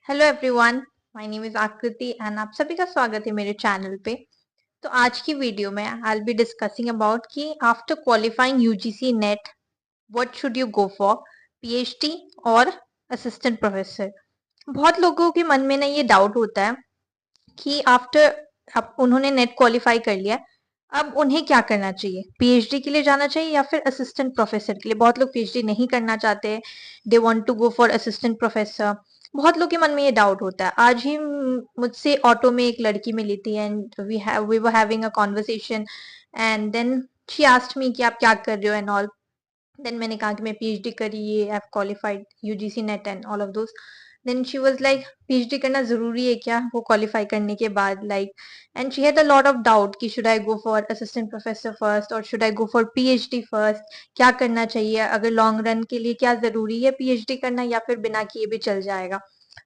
Hello everyone, my name is आकृति and आप सभी का स्वागत है मेरे चैनल पे। तो आज की वीडियो में I will be discussing about कि after qualifying UGC NET what should you go for, PhD और असिस्टेंट प्रोफेसर। बहुत लोगों के मन में ना ये डाउट होता है कि आफ्टर अब उन्होंने नेट क्वालिफाई कर लिया, अब उन्हें क्या करना चाहिए, पीएचडी के लिए जाना चाहिए या फिर असिस्टेंट प्रोफेसर के लिए। बहुत लोग पीएचडी नहीं करना चाहते, they want to go for assistant professor. बहुत लोग के मन में ये डाउट होता है। आज ही मुझसे ऑटो में एक लड़की मिली थी and we were having a conversation and then she asked me कि आप क्या कर रहे हो एंड ऑल। देन मैंने कहा कि मैं पीएचडी करी, ये I have qualified UGC NET and all of those. Then she was like, PhD करना जरूरी है क्या वो क्वालिफाई करने के बाद, like. And she had a lot of doubt कि should I go for assistant professor first और should I go for PhD first. क्या करना चाहिए, अगर लॉन्ग रन के लिए क्या जरूरी है पीएचडी करना या फिर बिना किए भी चल जाएगा।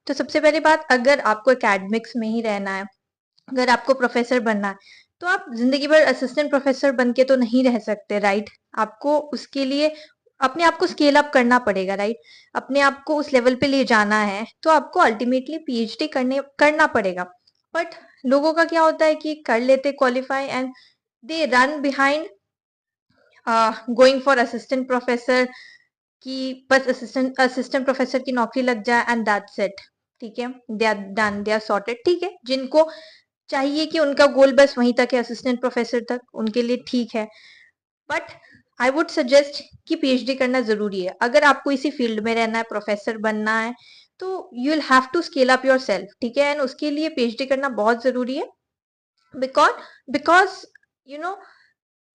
तो सबसे पहली बात, अगर आपको एकेडमिक्स में ही रहना है, अगर आपको प्रोफेसर बनना है, तो आप जिंदगी भर असिस्टेंट प्रोफेसर बन के तो नहीं रह सकते, राइट। आपको उसके लिए अपने आप को स्केल अप करना पड़ेगा, राइट। अपने आप को उस लेवल पे ले जाना है तो आपको अल्टीमेटली पीएचडी करना पड़ेगा। बट लोगों का क्या होता है कि कर लेते qualify and they run behind going for assistant professor, कि बस असिस्टेंट असिस्टेंट प्रोफेसर की नौकरी लग जाए एंड दैट्स इट। ठीक है, they are done, they are sorted. ठीक है, जिनको चाहिए कि उनका गोल बस वहीं तक है, असिस्टेंट प्रोफेसर तक, उनके लिए ठीक है। बट आई वुड सजेस्ट कि पीएचडी करना जरूरी है। अगर आपको इसी फील्ड में रहना है, प्रोफेसर बनना है, तो you will have to scale up yourself. ठीक है, एंड उसके लिए पीएचडी करना बहुत जरूरी है। Because because you know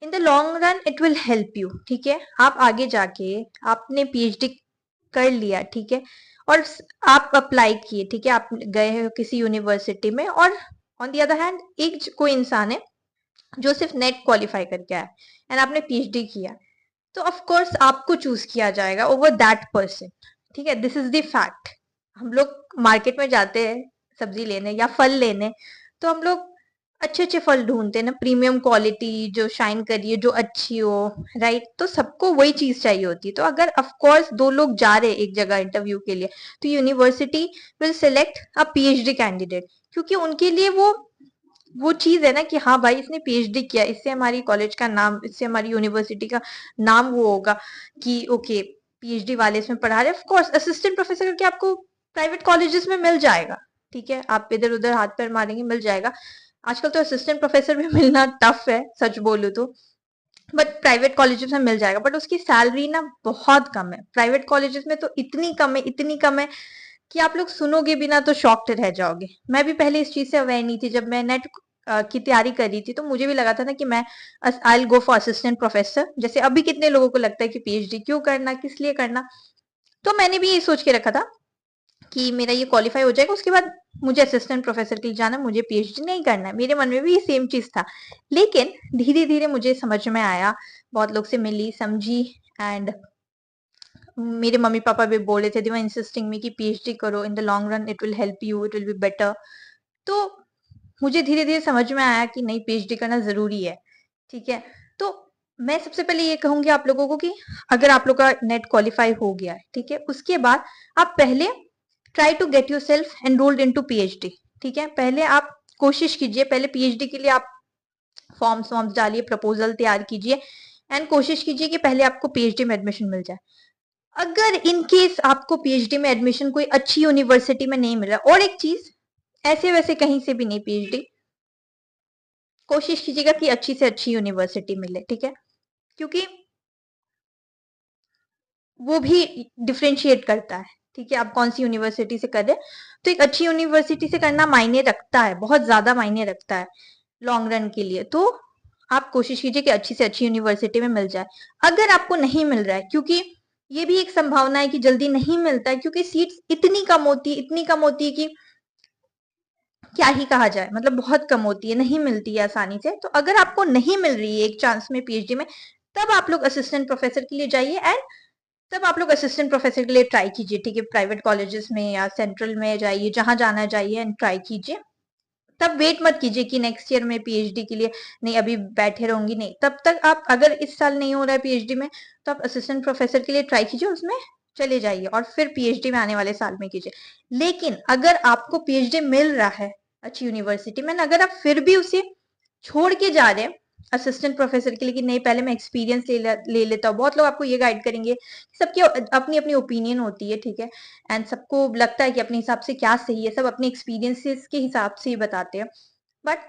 in the long run it will help you. ठीक है, आप आगे जाके आपने पीएचडी कर लिया, ठीक है, और आप अप्लाई किए, ठीक है, आप गए हो किसी यूनिवर्सिटी में, और ऑन द अदर हैंड एक कोई इंसान है जो सिर्फ नेट क्वालिफाई करके आया एंड आपने पीएचडी किया, तो ऑफ कोर्स आपको चूज किया जाएगा ओवर दैट पर्सन। ठीक है, दिस इज द फैक्ट। हम लोग मार्केट में जाते हैं सब्जी लेने या फल लेने, तो हम लोग अच्छे अच्छे फल ढूंढते हैं ना, प्रीमियम क्वालिटी जो शाइन करिए, जो अच्छी हो, राइट। तो सबको वही चीज चाहिए होती है। तो अगर ऑफ कोर्स दो लोग जा रहे हैं एक जगह इंटरव्यू के लिए, तो university will select a PhD candidate, क्योंकि उनके लिए वो चीज है ना कि हाँ भाई इसने पीएचडी किया, इससे हमारी कॉलेज का नाम, इससे हमारी यूनिवर्सिटी का नाम वो होगा कि ओके पीएचडी वाले इसमें पढ़ा रहे। ऑफ कोर्स असिस्टेंट प्रोफेसर करके आपको प्राइवेट कॉलेजेस में मिल जाएगा। ठीक है, आप इधर उधर हाथ पैर मारेंगे मिल जाएगा। आजकल तो असिस्टेंट प्रोफेसर भी मिलना टफ है, सच बोलूं तो। बट प्राइवेट कॉलेजेस में मिल जाएगा, बट उसकी सैलरी ना बहुत कम है। प्राइवेट कॉलेजेस में तो इतनी कम है, इतनी कम है कि आप लोग सुनोगे भी ना तो शॉक्ड रह जाओगे। मैं भी पहले इस चीज से अवेयर नहीं थी। जब मैं नेट की तैयारी कर रही थी तो मुझे भी लगा था ना कि मैं I will go for assistant professor. जैसे अभी कितने लोगों को लगता है कि पीएचडी क्यों करना, किस लिए करना। तो मैंने भी ये सोच के रखा था कि मेरा ये क्वालिफाई हो जाएगा, उसके बाद मुझे असिस्टेंट प्रोफेसर के लिए जाना, मुझे पीएचडी नहीं करना है। मेरे मन में भी ये सेम चीज था। लेकिन धीरे धीरे मुझे समझ में आया, बहुत लोग से मिली समझी, एंड मेरे मम्मी पापा भी बोल रहे थे, दे वर इंसिस्टिंग मी कि पीएचडी करो, in the long run it will help you, it will be better. तो मुझे धीरे धीरे समझ में आया कि नहीं, पीएचडी करना जरूरी है। ठीक है, तो मैं सबसे पहले ये कहूंगी आप लोगों को कि अगर आप लोग का नेट क्वालिफाई हो गया है, ठीक है, उसके बाद आप पहले try to get yourself enrolled into PhD. ठीक है, पहले आप कोशिश कीजिए, पहले पीएचडी के लिए आप फॉर्म्स वॉर्म्स डालिए, प्रपोजल तैयार कीजिए एंड कोशिश कीजिए कि पहले आपको पीएचडी में एडमिशन मिल जाए। अगर इन केस आपको पीएचडी में एडमिशन कोई अच्छी यूनिवर्सिटी में नहीं मिला, और एक चीज, ऐसे वैसे कहीं से भी नहीं पीएचडी, कोशिश कीजिएगा कि अच्छी से अच्छी यूनिवर्सिटी मिले। ठीक है, क्योंकि वो भी डिफ्रेंशिएट करता है। ठीक है, आप कौन सी यूनिवर्सिटी से कर रहे हैं, तो एक अच्छी यूनिवर्सिटी से करना मायने रखता है, बहुत ज्यादा मायने रखता है लॉन्ग रन के लिए। तो आप कोशिश कीजिए कि अच्छी से अच्छी यूनिवर्सिटी में मिल जाए। अगर आपको नहीं मिल रहा है, क्योंकि ये भी एक संभावना है कि जल्दी नहीं मिलता है, क्योंकि सीट्स इतनी कम होती है, इतनी कम होती है कि क्या ही कहा जाए, मतलब बहुत कम होती है, नहीं मिलती है आसानी से। तो अगर आपको नहीं मिल रही है एक चांस में पीएचडी में, तब आप लोग असिस्टेंट प्रोफेसर के लिए जाइए एंड तब आप लोग असिस्टेंट प्रोफेसर के लिए ट्राई कीजिए। ठीक है, प्राइवेट कॉलेजेस में या सेंट्रल में जाइए, जहां जाना है जाइए एंड ट्राई कीजिए। तब वेट मत कीजिए कि नेक्स्ट ईयर में पीएचडी के लिए, नहीं अभी बैठे रहूंगी, नहीं। तब तक आप, अगर इस साल नहीं हो रहा है पीएचडी में, तो आप असिस्टेंट प्रोफेसर के लिए ट्राई कीजिए, उसमें चले जाइए और फिर पीएचडी में आने वाले साल में कीजिए। लेकिन अगर आपको पीएचडी मिल रहा है अच्छी यूनिवर्सिटी में, अगर आप फिर भी उसे छोड़ के जा रहे हैं असिस्टेंट प्रोफेसर के लिए कि नहीं पहले मैं एक्सपीरियंस ले लेता हूँ, बहुत लोग आपको ये गाइड करेंगे। सबकी अपनी अपनी ओपिनियन होती है, ठीक है, एंड सबको लगता है कि अपने हिसाब से क्या सही है, सब अपने एक्सपीरियंसेस के हिसाब से ही बताते हैं। बट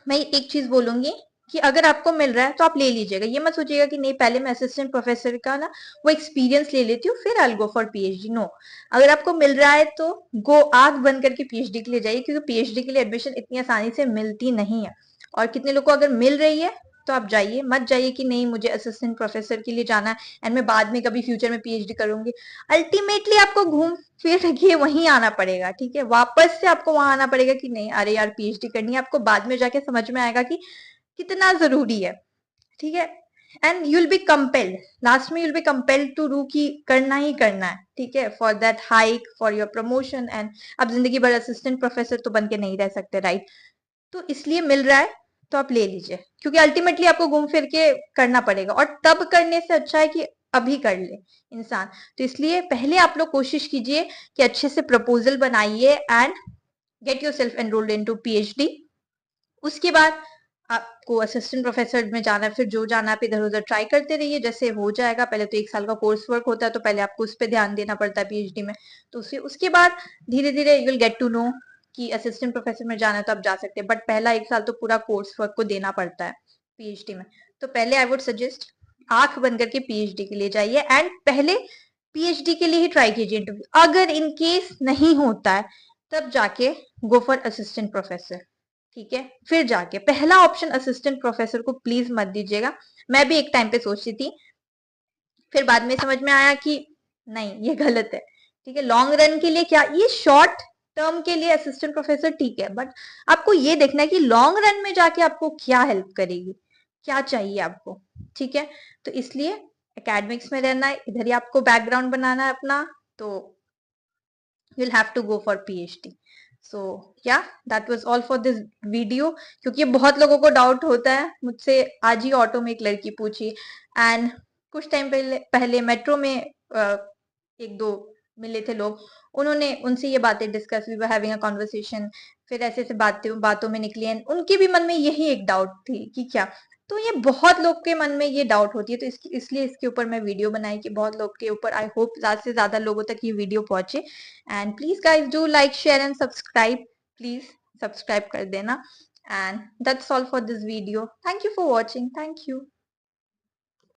मैं एक चीज बोलूंगी कि अगर आपको मिल रहा है तो आप ले लीजिएगा। ये मत सोचिएगा कि नहीं पहले मैं असिस्टेंट प्रोफेसर का ना वो एक्सपीरियंस ले लेती हूँ फिर आई गो फॉर पीएचडी। नो, अगर आपको मिल रहा है तो गो आंख बंद करके पीएचडी के लिए जाइए, क्योंकि पीएचडी के लिए एडमिशन इतनी आसानी से मिलती नहीं है। और कितने लोग को अगर मिल रही है तो आप जाइए, मत जाइए कि नहीं मुझे असिस्टेंट प्रोफेसर के लिए जाना है एंड मैं बाद में कभी फ्यूचर में पीएचडी करूंगी। अल्टीमेटली आपको घूम फिर के वहीं आना पड़ेगा, ठीक है, वापस से आपको वहां आना पड़ेगा कि नहीं अरे यार पीएचडी करनी है। आपको बाद में जाके समझ में आएगा कि कितना जरूरी है, ठीक है, and you will be compelled, last में you will be compelled to do कि करना ही करना है, ठीक है, for that hike, for your promotion. And अब जिंदगी भर असिस्टेंट प्रोफेसर तो बन के नहीं रह सकते, राइट। तो इसलिए मिल रहा है तो आप ले लीजिए, क्योंकि अल्टीमेटली आपको घूम फिर के करना पड़ेगा और तब करने से अच्छा है कि अभी कर ले इंसान। तो इसलिए पहले आप लोग कोशिश कीजिए कि अच्छे से प्रपोजल बनाइए and get yourself enrolled into PhD. उसके बाद आपको असिस्टेंट प्रोफेसर में जाना है, फिर जो जाना आप इधर उधर ट्राई करते रहिए, जैसे हो जाएगा। पहले तो 1 साल का कोर्स वर्क होता है तो पहले आपको उस पर ध्यान देना पड़ता है पीएचडी में। तो उसके बाद धीरे धीरे you will get to know कि असिस्टेंट प्रोफेसर में जाना है तो आप जा सकते हैं, बट पहला 1 साल तो पूरा कोर्स वर्क को देना पड़ता है पीएचडी में। तो पहले आई वुड सजेस्ट आंख बंद करके पीएचडी के लिए जाइए एंड पहले पीएचडी के लिए ही ट्राई कीजिए इंटरव्यू। अगर इन केस नहीं होता है तब जाके गो फॉर असिस्टेंट प्रोफेसर, ठीक है। फिर जाके पहला ऑप्शन असिस्टेंट प्रोफेसर को प्लीज मत दीजिएगा। मैं भी एक टाइम पे सोचती थी, फिर बाद में समझ में आया कि नहीं ये गलत है, ठीक है। लॉन्ग रन के लिए क्या, ये शॉर्ट टर्म के लिए असिस्टेंट प्रोफेसर ठीक है, बट आपको ये देखना है कि लॉन्ग रन में जाके आपको क्या हेल्प करेगी, क्या चाहिए आपको, ठीक है। तो इसलिए एकेडमिक्स में रहना है, इधर ही आपको बैकग्राउंड बनाना है अपना, तो you'll have to go for PhD. So yeah, that was all for this video। क्योंकि बहुत लोगों को डाउट होता है, मुझसे आज ही ऑटो में एक लड़की पूछी एंड कुछ टाइम पहले मेट्रो में एक दो मिले थे लोग, उन्होंने उनसे ये बातें discuss, we were having a conversation, फिर ऐसे ऐसे बातों में निकली एंड उनके भी मन में यही एक डाउट थी कि क्या। तो ये बहुत लोग के मन में ये डाउट होती है, तो इसलिए इसके ऊपर मैं वीडियो बनाई कि बहुत लोग के ऊपर, आई होप ज्यादा से ज्यादा लोगों तक ये वीडियो पहुंचे। And please guys do like share and subscribe, please subscribe कर देना। And that's all for this video, thank you for watching, thank you.